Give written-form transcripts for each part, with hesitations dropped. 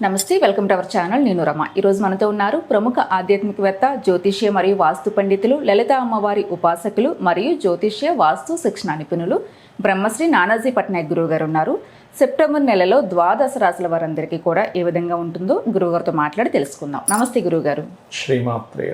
నమస్తే, welcome to our channel. నేను రమ. ఈరోజు మనతో ఉన్నారు ప్రముఖ ఆధ్యాత్మికవేత్త, జ్యోతిష్య మరియు వాస్తు పండితులు, లలిత అమ్మవారి ఉపాసకులు మరియు జ్యోతిష్య వాస్తు శిక్షణ నిపుణులు బ్రహ్మశ్రీ నానాజీ పట్నాయక్ గురువు గారు ఉన్నారు. సెప్టెంబర్ నెలలో ద్వాదశ రాశుల వారందరికీ కూడా ఏ విధంగా ఉంటుందో గురువుగారితో మాట్లాడి తెలుసుకుందాం. నమస్తే గురువుగారు. శ్రీమాత్రే.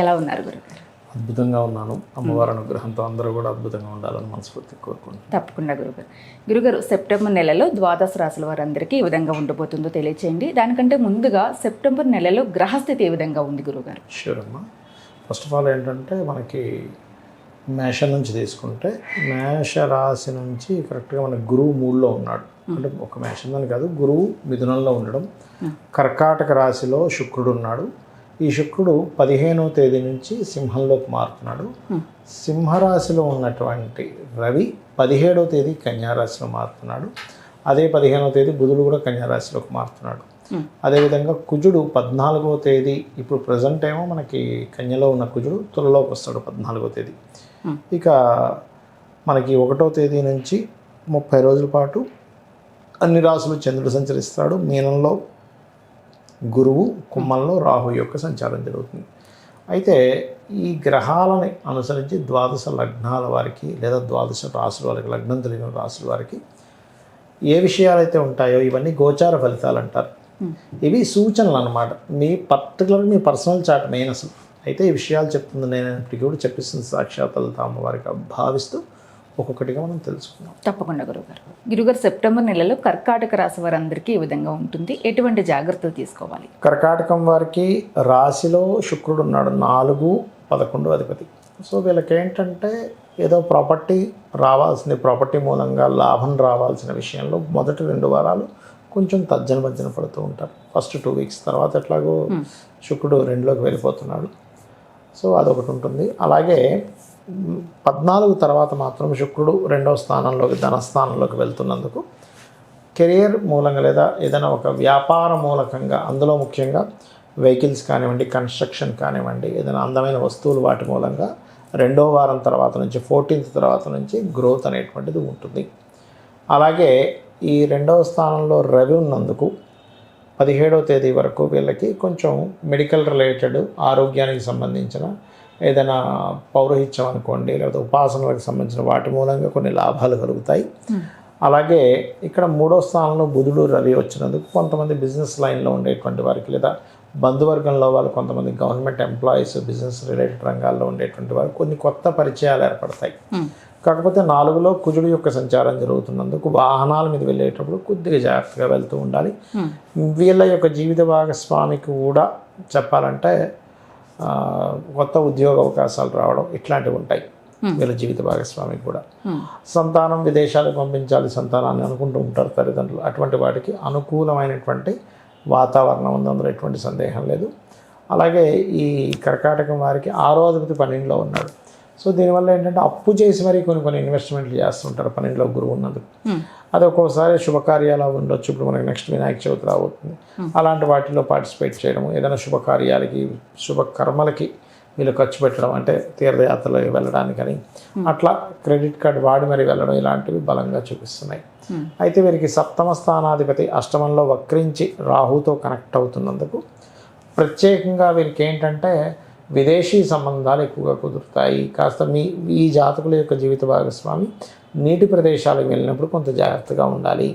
ఎలా ఉన్నారు గురువుగారు? అద్భుతంగా ఉన్నాను. అమ్మవారి అనుగ్రహంతో అందరూ కూడా అద్భుతంగా ఉండాలని మనస్ఫూర్తిగా కోరుకుంటున్నాను. తప్పకుండా గురుగారు, సెప్టెంబర్ నెలలో ద్వాదశ రాశుల వారందరికీ ఏ విధంగా ఉండబోతుందో తెలియచేయండి. దానికంటే ముందుగా సెప్టెంబర్ నెలలో గ్రహస్థితి ఏ విధంగా ఉంది గురువుగారు? షూర్ అమ్మా. ఫస్ట్ ఆఫ్ ఆల్ ఏంటంటే మనకి మేషం నుంచి తీసుకుంటే మేష రాశి నుంచి కరెక్ట్గా మన గురువు మూడులో ఉన్నాడు. అంటే ఒక మేషం అని కాదు, గురువు మిథునంలో ఉండడం, కర్కాటక రాశిలో శుక్రుడు ఉన్నాడు. ఈ శుక్రుడు 15వ తేదీ నుంచి సింహంలోకి మారుతున్నాడు. సింహరాశిలో ఉన్నటువంటి రవి 17వ తేదీ కన్యారాశిలో మారుతున్నాడు. అదే 15వ తేదీ బుధుడు కూడా కన్యారాశిలోకి మారుతున్నాడు. అదేవిధంగా కుజుడు 14వ తేదీ, ఇప్పుడు ప్రజెంట్ ఏమో మనకి కన్యలో ఉన్న కుజుడు తులలోకి వస్తాడు 14వ తేదీ. ఇక మనకి 1వ తేదీ నుంచి 30 రోజుల పాటు అన్ని రాశులు చంద్రుడు సంచరిస్తాడు. మీనంలో గురువు, కుంభంలో రాహు యొక్క సంచారం జరుగుతుంది. అయితే ఈ గ్రహాలని అనుసరించి ద్వాదశ లగ్నాల వారికి లేదా ద్వాదశ రాశుల వారికి, లగ్నం తెలియని రాశుల వారికి ఏ విషయాలైతే ఉంటాయో ఇవన్నీ గోచార ఫలితాలు అంటారు. ఇవి సూచనలు అన్నమాట. మీ పర్టికులర్ పర్సనల్ చార్ట్ మెయిన్ అసలు. అయితే ఈ విషయాలు చెప్తుంది నేను ఇప్పటికీ కూడా చెప్పిస్తుంది సాక్షాత్ లలిత అమ్మవారికి భావిస్తూ ఒక్కొక్కటిగా మనం తెలుసుకుందాం. తప్పకుండా గురుగారు, సెప్టెంబర్ నెలలో కర్కాటక రాశి వారందరికీ ఈ విధంగా ఉంటుంది. ఎటువంటి జాగ్రత్తలు తీసుకోవాలి? కర్కాటకం వారికి రాశిలో శుక్రుడు ఉన్నాడు, 4, 11 అధిపతి. సో వీళ్ళకి ఏంటంటే ఏదో ప్రాపర్టీ రావాల్సింది, ప్రాపర్టీ మూలంగా లాభం రావాల్సిన విషయంలో మొదటి 2 వారాలు కొంచెం తర్జన భర్జన పడుతూ ఉంటారు. ఫస్ట్ 2 వీక్స్ తర్వాత ఎట్లాగో శుక్రుడు 2లోకి వెళ్ళిపోతున్నాడు. సో అదొకటి ఉంటుంది. అలాగే 14 తర్వాత మాత్రం శుక్రుడు 2వ స్థానంలోకి, ధనస్థానంలోకి వెళ్తున్నందుకు కెరియర్ మూలంగా లేదా ఏదైనా ఒక వ్యాపార మూలకంగా, అందులో ముఖ్యంగా వెహికల్స్ కానివ్వండి, కన్స్ట్రక్షన్ కానివ్వండి, ఏదైనా అందమైన వస్తువులు వాటి మూలంగా 2వ వారం తర్వాత నుంచి 14th తర్వాత నుంచి గ్రోత్ అనేటువంటిది ఉంటుంది. అలాగే ఈ 2వ స్థానంలో రవి ఉన్నందుకు 17వ తేదీ వరకు వీళ్ళకి కొంచెం మెడికల్ రిలేటెడ్, ఆరోగ్యానికి సంబంధించిన ఏదైనా పౌరోహిత్యం అనుకోండి, లేకపోతే ఉపాసనలకు సంబంధించిన వాటి మూలంగా కొన్ని లాభాలు కలుగుతాయి. అలాగే ఇక్కడ 3వ స్థానంలో బుధుడు, రవి వచ్చినందుకు కొంతమంది బిజినెస్ లైన్లో ఉండేటువంటి వారికి లేదా బంధువర్గంలో వాళ్ళు, కొంతమంది గవర్నమెంట్ ఎంప్లాయీస్, బిజినెస్ రిలేటెడ్ రంగాల్లో ఉండేటువంటి వారికి కొన్ని కొత్త పరిచయాలు ఏర్పడతాయి. కాకపోతే 4లో కుజుడు యొక్క సంచారం జరుగుతున్నందుకు వాహనాల మీద వెళ్ళేటప్పుడు కొద్దిగా జాగ్రత్తగా వెళ్తూ ఉండాలి. వీళ్ళ యొక్క జీవిత భాగస్వామికి కూడా చెప్పాలంటే కొత్త ఉద్యోగ అవకాశాలు రావడం ఇట్లాంటివి ఉంటాయి. వీళ్ళ జీవిత భాగస్వామికి కూడా సంతానం విదేశాలకు పంపించాలి సంతానాన్ని అనుకుంటూ ఉంటారు తల్లిదండ్రులు. అటువంటి వాటికి అనుకూలమైనటువంటి వాతావరణం ఉంది, అందులో ఎటువంటి సందేహం లేదు. అలాగే ఈ కర్కాటకం వారికి 6వ అధిపతి 12లో ఉన్నాడు. సో దీనివల్ల ఏంటంటే అప్పు చేసి మరీ కొన్ని ఇన్వెస్ట్మెంట్లు చేస్తుంటారు 12లో గురువు ఉన్నందుకు. అది ఒక్కోసారి శుభకార్యాలు ఉండొచ్చు. ఇప్పుడు మనకి నెక్స్ట్ వినాయక చవితి రాబోతుంది. అలాంటి వాటిలో పార్టిసిపేట్ చేయడం, ఏదైనా శుభకార్యాలకి, శుభకర్మలకి వీళ్ళు ఖర్చు పెట్టడం, అంటే తీర్థయాత్రలు వెళ్ళడానికని అట్లా క్రెడిట్ కార్డు వాడి మరి వెళ్ళడం, ఇలాంటివి బలంగా చూపిస్తున్నాయి. అయితే వీరికి 7వ స్థానాధిపతి అష్టమంలో వక్రించి రాహుతో కనెక్ట్ అవుతున్నందుకు ప్రత్యేకంగా వీరికి ఏంటంటే విదేశీ సంబంధాలు ఎక్కువగా కుదురుతాయి. కాస్త ఈ జాతకుల యొక్క జీవిత భాగస్వామి నీటి ప్రదేశాలకు వెళ్ళినప్పుడు కొంత జాగ్రత్తగా ఉండాలి.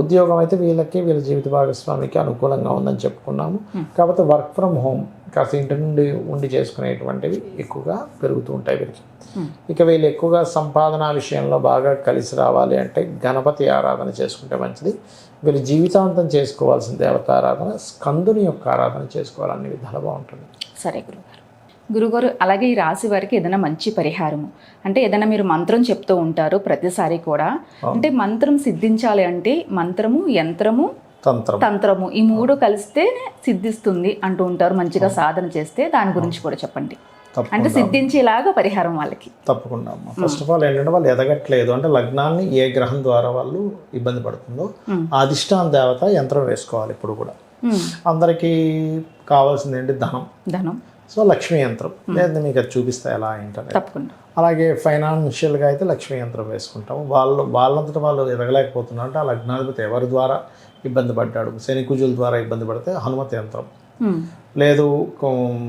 ఉద్యోగం అయితే వీళ్ళ జీవిత భాగస్వామికి అనుకూలంగా ఉందని చెప్పుకున్నాము. కాకపోతే వర్క్ ఫ్రమ్ హోమ్, కాస్త ఇంటి నుండి ఉండి చేసుకునేటువంటివి ఎక్కువగా పెరుగుతూ ఉంటాయి వీరికి. ఇక వీళ్ళు ఎక్కువగా సంపాదన విషయంలో బాగా కలిసి రావాలి అంటే గణపతి ఆరాధన చేసుకుంటే మంచిది. వీళ్ళు జీవితాంతం చేసుకోవాల్సిన దేవతారాధన స్కందుని యొక్క ఆరాధన చేసుకోవాలి. అన్ని విధాలు బాగుంటుంది. సరే గురుగారు, అలాగే ఈ రాశి వారికి ఏదైనా మంచి పరిహారము అంటే ఏదైనా మీరు మంత్రం చెప్తూ ఉంటారు ప్రతిసారి కూడా, అంటే మంత్రం సిద్ధించాలి అంటే మంత్రము, యంత్రము, తంత్రము ఈ 3 కలిస్తే సిద్ధిస్తుంది అంటూ ఉంటారు. మంచిగా సాధన చేస్తే దాని గురించి కూడా చెప్పండి. అంటే సిద్ధించేలాగా పరిహారం వాళ్ళకి. తప్పకుండా. ఫస్ట్ ఆఫ్ ఆల్ ఏంటంటే వాళ్ళు ఎదగట్లేదు అంటే లగ్నాన్ని ఏ గ్రహం ద్వారా వాళ్ళు ఇబ్బంది పడుతుందో అధిష్టాన దేవత యంత్రం వేసుకోవాలి. ఇప్పుడు కూడా అందరికీ కావాల్సింది ఏంటి? ధనం. సో లక్ష్మీ యంత్రం లేదా మీకు అది చూపిస్తా ఎలా ఏంటనేది. తప్పకుండా. అలాగే ఫైనాన్షియల్గా అయితే లక్ష్మీ యంత్రం వేసుకుంటాం. వాళ్ళంతటా వాళ్ళు ఎదగలేకపోతున్నారు అంటే ఆ లగ్నాధిపతి ఎవరి ద్వారా ఇబ్బంది పడ్డాడు, శని కుజుల ద్వారా ఇబ్బంది పడితే హనుమత్ యంత్రం. లేదు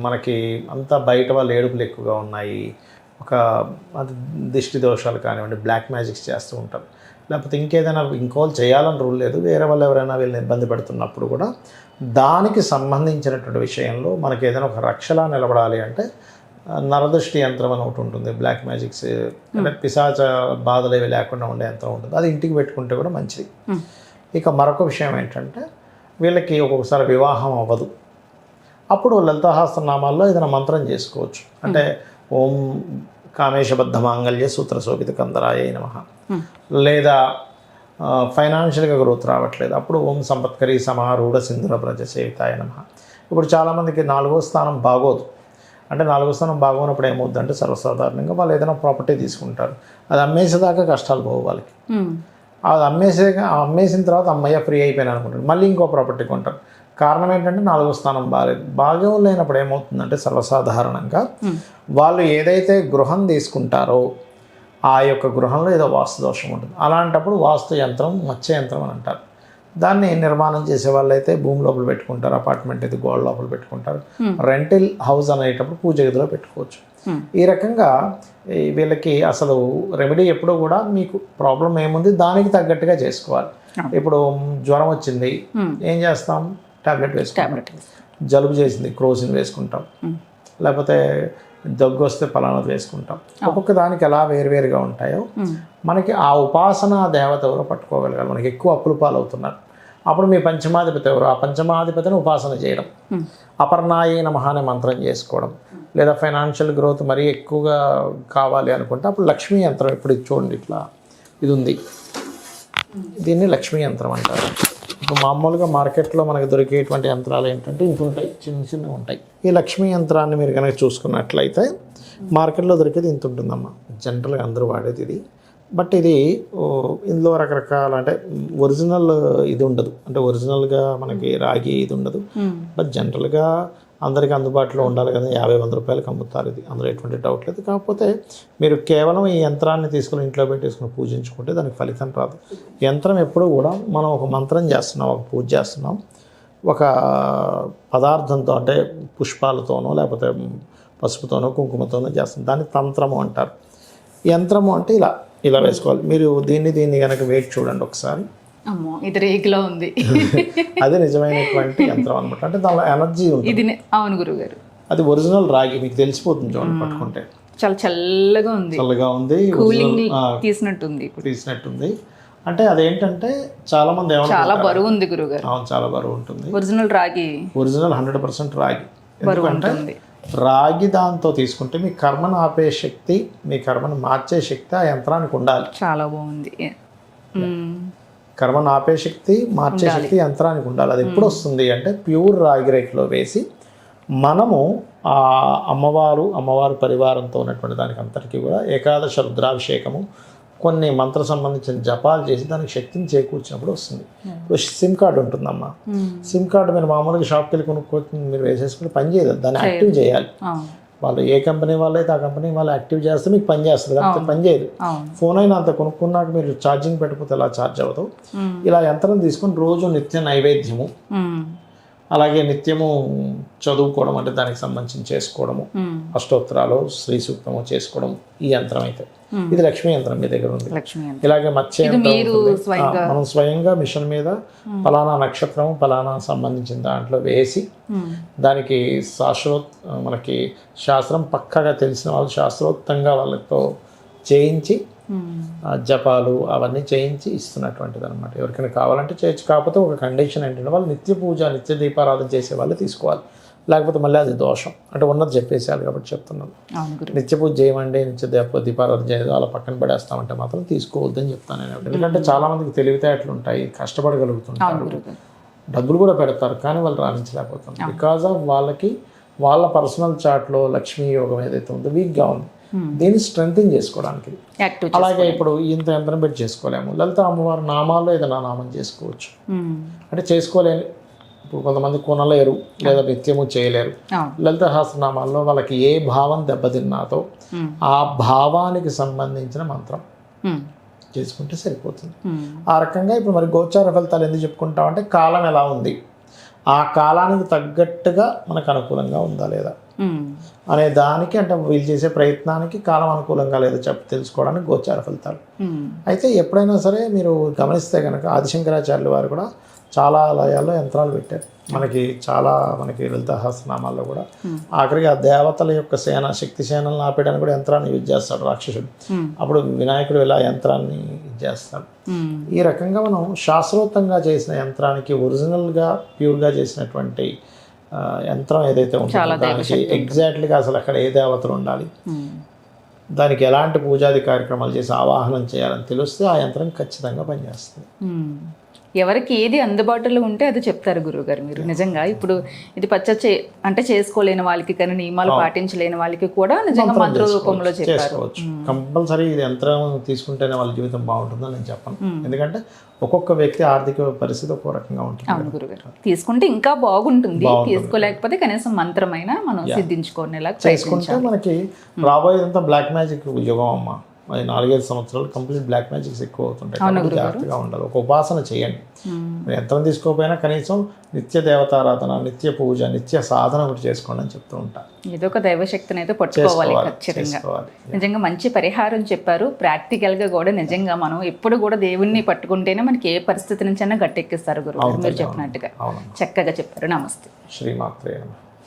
మనకి అంతా బయట వాళ్ళు ఏడుపులు ఎక్కువగా ఉన్నాయి, ఒక అది దిష్టి దోషాలు కానివ్వండి, బ్లాక్ మ్యాజిక్స్ చేస్తూ ఉంటారు, లేకపోతే ఇంకేదైనా ఇంకోళ్ళు చేయాలని రూల్ లేదు, వేరే వాళ్ళు ఎవరైనా వీళ్ళని ఇబ్బంది పెడుతున్నప్పుడు కూడా దానికి సంబంధించినటువంటి విషయంలో మనకి ఏదైనా ఒక రక్షలా నిలబడాలి అంటే నరదృష్టి యంత్రం అని ఒకటి ఉంటుంది, బ్లాక్ మ్యాజిక్స్ అంటే పిశాచ బాధలు ఏవి లేకుండా ఉండే యంత్రం ఉంటుంది, అది ఇంటికి పెట్టుకుంటే కూడా మంచిది. ఇక మరొక విషయం ఏంటంటే వీళ్ళకి ఒక్కొక్కసారి వివాహం అవ్వదు, అప్పుడు లలితాసహస్రనామాల్లో ఏదైనా మంత్రం చేసుకోవచ్చు. అంటే ఓం కామేశబద్ధ మాంగళ్య సూత్ర శోభిత కందరాయ నమః, లేదా ఫైనాన్షియల్గా గ్రోత్ రావట్లేదు అప్పుడు ఓం సంపత్కరీ సమారూఢ సింధుర బ్రజ సేవితాయ నమః. ఇప్పుడు చాలామందికి 4వ స్థానం బాగోదు, అంటే 4వ స్థానం బాగోనప్పుడు ఏమవుతుందంటే సర్వసాధారణంగా వాళ్ళు ఏదైనా ప్రాపర్టీ తీసుకుంటారు, అది అమ్మేసేదాకా కష్టాలు పోవు వాళ్ళకి. అది అమ్మేసిన తర్వాత అమ్మయ్య ఫ్రీ అయిపోయినా అనుకుంటారు, మళ్ళీ ఇంకో ప్రాపర్టీ కొంటారు. కారణం ఏంటంటే 4వ స్థానం బాగాలేదు. బాగా లేనప్పుడు ఏమవుతుందంటే సర్వసాధారణంగా వాళ్ళు ఏదైతే గృహం తీసుకుంటారో ఆ యొక్క గృహంలో ఏదో వాస్తు దోషం ఉంటుంది. అలాంటప్పుడు వాస్తు యంత్రం మత్స్య యంత్రం అని అంటారు. దాన్ని నిర్మాణం చేసే వాళ్ళు అయితే భూమి లోపల పెట్టుకుంటారు, అపార్ట్మెంట్ అయితే గోడ లోపల పెట్టుకుంటారు, రెంటల్ హౌస్ అనేటప్పుడు పూజ గదిలో పెట్టుకోవచ్చు. ఈ రకంగా వీళ్ళకి అసలు రెమెడీ ఎప్పుడూ కూడా మీకు ప్రాబ్లం ఏముంది దానికి తగ్గట్టుగా చేసుకోవాలి. ఇప్పుడు జ్వరం వచ్చింది ఏం చేస్తాం, టాబ్లెట్ వేసుకుంటాం, జలుబు చేసింది క్రోసిన్ వేసుకుంటాం, లేకపోతే దగ్గు వస్తే పలానాది వేసుకుంటాం. ఒక్కొక్క దానికి ఎలా వేరువేరుగా ఉంటాయో మనకి ఆ ఉపాసన దేవత ఎవరో పట్టుకోగలగాలి. మనకి ఎక్కువ అప్పులు పాలవుతున్నారు, అప్పుడు మీ పంచమాధిపతి ఎవరు, ఆ పంచమాధిపతిని ఉపాసన చేయడం, అపర్ణాయే నమః అనే మంత్రం చేసుకోవడం, లేదా ఫైనాన్షియల్ గ్రోత్ మరీ ఎక్కువగా కావాలి అనుకుంటే అప్పుడు లక్ష్మీ యంత్రం. ఇప్పుడు ఇది చూడండి, ఇట్లా ఇది ఉంది, దీన్ని లక్ష్మీ యంత్రం అంటారు. ఇప్పుడు మామూలుగా మార్కెట్లో మనకు దొరికేటువంటి యంత్రాలు ఏంటంటే ఇంత ఉంటాయి, చిన్న చిన్నవి ఉంటాయి. ఈ లక్ష్మీ యంత్రాన్ని మీరు కనుక చూసుకున్నట్లయితే మార్కెట్లో దొరికేది ఇంత ఉంటుందమ్మా, జనరల్గా అందరూ వాడేది ఇది. బట్ ఇది ఇందులో రకరకాల అంటే ఒరిజినల్ ఇది ఉండదు, అంటే ఒరిజినల్గా మనకి రాగి ఇది ఉండదు. బట్ జనరల్గా అందరికీ అందుబాటులో ఉండాలి కదా, 50-100 రూపాయలకు అమ్ముతారు ఇది, అందులో ఎటువంటి డౌట్ లేదు. కాకపోతే మీరు కేవలం ఈ యంత్రాన్ని తీసుకుని ఇంట్లో పెట్టేసుకుని పూజించుకుంటే దానికి ఫలితం రాదు. యంత్రం ఎప్పుడూ కూడా మనం ఒక మంత్రం చేస్తున్నాం, ఒక పూజ చేస్తున్నాం, ఒక పదార్థంతో అంటే పుష్పాలతోనో లేకపోతే పసుపుతోనో కుంకుమతోనో చేస్తాం, దాన్ని తంత్రము అంటారు. యంత్రము అంటే ఇలా వేసుకోవాలి. మీరు దీన్ని కనుక వెయిట్ చూడండి ఒకసారి, అమ్మో ఇది రేగిలో ఉంది. అదే నిజమైనటువంటి యంత్రం అనమాట, అంటే దానిలో ఎనర్జీ ఉంటుంది. అవును గురుగారు, అది ఒరిజినల్ రాగి మీకు తెలిసిపోతుంది చూడండి పట్టుకుంటే, చాలా చల్లగా ఉంది, కూలింగ్ తీసినట్టుంది. అంటే అదేంటంటే చాలా మంది చాలా బరువు ఉంది గురుగారు. అవును, చాలా బరువు ఉంటుంది. ఒరిజినల్ 100% రాగి. ఎందుకంటే రాగి దాంతో తీసుకుంటే మీ కర్మను ఆపే శక్తి, మీ కర్మను మార్చే శక్తి ఆ యంత్రానికి ఉండాలి. చాలా బాగుంది. కర్మను ఆపే శక్తి, మార్చే శక్తి యంత్రానికి ఉండాలి. అది ఎప్పుడు వస్తుంది అంటే ప్యూర్ రాగి రేకులో వేసి మనము ఆ అమ్మవారు పరివారంతో ఉన్నటువంటి దానికి అంతటికీ కూడా ఏకాదశ రుద్రాభిషేకము, కొన్ని మంత్ర సంబంధించిన జపాలు చేసి దానికి శక్తిని చేకూర్చినప్పుడు వస్తుంది. ఇప్పుడు సిమ్ కార్డు ఉంటుందమ్మా, సిమ్ కార్డు మీరు మామూలుగా షాప్కి వెళ్ళి కొనుక్కొని మీరు వేసేసుకుని పని చేయదు, దాన్ని యాక్టివ్ చేయాలి. వాళ్ళు ఏ కంపెనీ వాళ్ళు అయితే ఆ కంపెనీ వాళ్ళు యాక్టివ్ చేస్తే మీకు పని చేస్తుంది, కాబట్టి పని చేయదు. ఫోన్ అయినా అంత కొనుక్కున్నాక మీరు ఛార్జింగ్ పెట్టకపోతే ఎలా ఛార్జ్ అవ్వదు. ఇలా యంత్రం తీసుకొని రోజు నిత్య నైవేద్యము, అలాగే నిత్యము చదువుకోవడం, అంటే దానికి సంబంధించి చేసుకోవడము, అష్టోత్తరాలు శ్రీ సూక్తము చేసుకోవడం ఈ యంత్రం అయితే. ఇది లక్ష్మీ యంత్రం మీ దగ్గర ఉంది. ఇలాగే మత్స్య యంత్రం మనం స్వయంగా మిషన్ మీద ఫలానా నక్షత్రం ఫలానా సంబంధించిన దాంట్లో వేసి దానికి మనకి శాస్త్రం పక్కగా తెలిసిన వాళ్ళు శాస్త్రోక్తంగా వాళ్ళతో చేయించి జపాలు అవన్నీ చేయించి ఇస్తున్నటువంటిది అనమాట. ఎవరికైనా కావాలంటే చేయొచ్చు. కాకపోతే ఒక కండిషన్ ఏంటంటే వాళ్ళు నిత్య పూజ నిత్య దీపారాధన చేసే వాళ్ళు తీసుకోవాలి, లేకపోతే మళ్ళీ అది దోషం. అంటే ఉన్నది చెప్పేసేయాలి కాబట్టి చెప్తున్నాను. నిత్య పూజ చేయమండి, నిత్య దీపారాధన చేయదు అలా పక్కన పడేస్తామంటే మాత్రం తీసుకోవద్దని చెప్తాను నేను. ఎందుకంటే చాలామందికి తెలివితేటలు ఉంటాయి, కష్టపడగలుగుతుంటారు, డబ్బులు కూడా పెడతారు, కానీ వాళ్ళు రాణించలేకపోతున్నారు. బికాజ్ ఆఫ్ వాళ్ళ పర్సనల్ చార్ట్లో లక్ష్మీ యోగం ఏదైతే ఉందో వీక్గా ఉంది, దీన్ని స్ట్రెంథింగ్ చేసుకోవడానికి. అలాగే ఇప్పుడు ఇంత యంత్రం పెట్టి చేసుకోలేము, లలిత అమ్మవారి నామాల్లో ఏదైనా నామం చేసుకోవచ్చు. అంటే చేసుకోలేని ఇప్పుడు కొంతమంది కొనలేరు లేదా నిత్యము చేయలేరు. అవును. లలిత సహస్రనామాల్లో వాళ్ళకి ఏ భావం దెబ్బతిన్నాతో ఆ భావానికి సంబంధించిన మంత్రం చేసుకుంటే సరిపోతుంది. ఆ రకంగా ఇప్పుడు మరి గోచార ఫలితాలు ఎందుకు చెప్పుకుంటామంటే కాలం ఎలా ఉంది, ఆ కాలానికి తగ్గట్టుగా మనకు అనుకూలంగా ఉందా లేదా అనే దానికి, అంటే వీళ్ళు చేసే ప్రయత్నానికి కాలం అనుకూలంగా లేదా తెలుసుకోవడానికి గోచార ఫలితాలు. అయితే ఎప్పుడైనా సరే మీరు గమనిస్తే కనుక ఆదిశంకరాచార్యుల వారు కూడా చాలా ఆలయాల్లో యంత్రాలు పెట్టారు. మనకి లలిత సహస్రనామాల్లో కూడా ఆఖరికి ఆ దేవతల యొక్క సేన, శక్తి సేనలను ఆపేయడానికి కూడా యంత్రాన్ని యూజ్ చేస్తాడు రాక్షసుడు. అప్పుడు వినాయకుడు ఇలా యంత్రాన్ని చేస్తాడు. ఈ రకంగా మనం శాస్త్రోక్తంగా చేసిన యంత్రానికి, ఒరిజినల్గా ప్యూర్గా చేసినటువంటి యంత్రం ఏదైతే ఉంటుందో దానికి ఎగ్జాక్ట్లీగా అసలు అక్కడ ఏ దేవతలు ఉండాలి, దానికి ఎలాంటి పూజాది కార్యక్రమాలు చేసి ఆవాహనం చేయాలని తెలిస్తే ఆ యంత్రం ఖచ్చితంగా పనిచేస్తుంది. ఎవరికి ఏది అందుబాటులో ఉంటే అది చెప్తారు గురువుగారు మీరు. నిజంగా ఇప్పుడు ఇది అంటే చేసుకోలేని వాళ్ళకి, కానీ నియమాలు పాటించలేని వాళ్ళకి కూడా నిజంగా మంత్ర రూపంలో చేసుకోవచ్చు. కంపల్సరీ ఇది యంత్రం తీసుకుంటేనే వాళ్ళ జీవితం బాగుంటుందని నేను చెప్పను. ఎందుకంటే ఒక్కొక్క వ్యక్తి ఆర్థిక పరిస్థితి ఒక్కో రకంగా ఉంటుంది. అవును గురుగారు, తీసుకుంటే ఇంకా బాగుంటుంది, తీసుకోలేకపోతే కనీసం మంత్రమైనా మనం సిద్ధించుకునేలా చేసుకుంటే మనకి రాబోయేదంతా బ్లాక్ మ్యాజిక్ యుగం అమ్మ. 4-5 సంవత్సరాలు కంప్లీట్ బ్లాక్ మ్యాజిక్స్ ఎక్కువ అవుతుంటాయి. జాగ్రత్తగా ఉండాలి. ఒక ఉపాసన చేయండి. యంత్రం తీసుకోకపోయినా కనీసం నిత్య దేవతారాధన, నిత్య పూజ, నిత్య సాధన ఒకటి చేసుకోండి అని చెప్తూ ఉంటాను. ఏదో ఒక దైవశక్తిని అయితే పట్టుకోవాలి ఖచ్చితంగా. నిజంగా మంచి పరిహారం చెప్పారు. ప్రాక్టికల్గా కూడా నిజంగా మనం ఎప్పుడు కూడా దేవుణ్ణి పట్టుకుంటేనే మనకి ఏ పరిస్థితి నుంచైనా గట్టెక్కిస్తారు గురువు మీరు చెప్పినట్టుగా. చక్కగా చెప్పారు. నమస్తే. శ్రీమాత్రే నమః.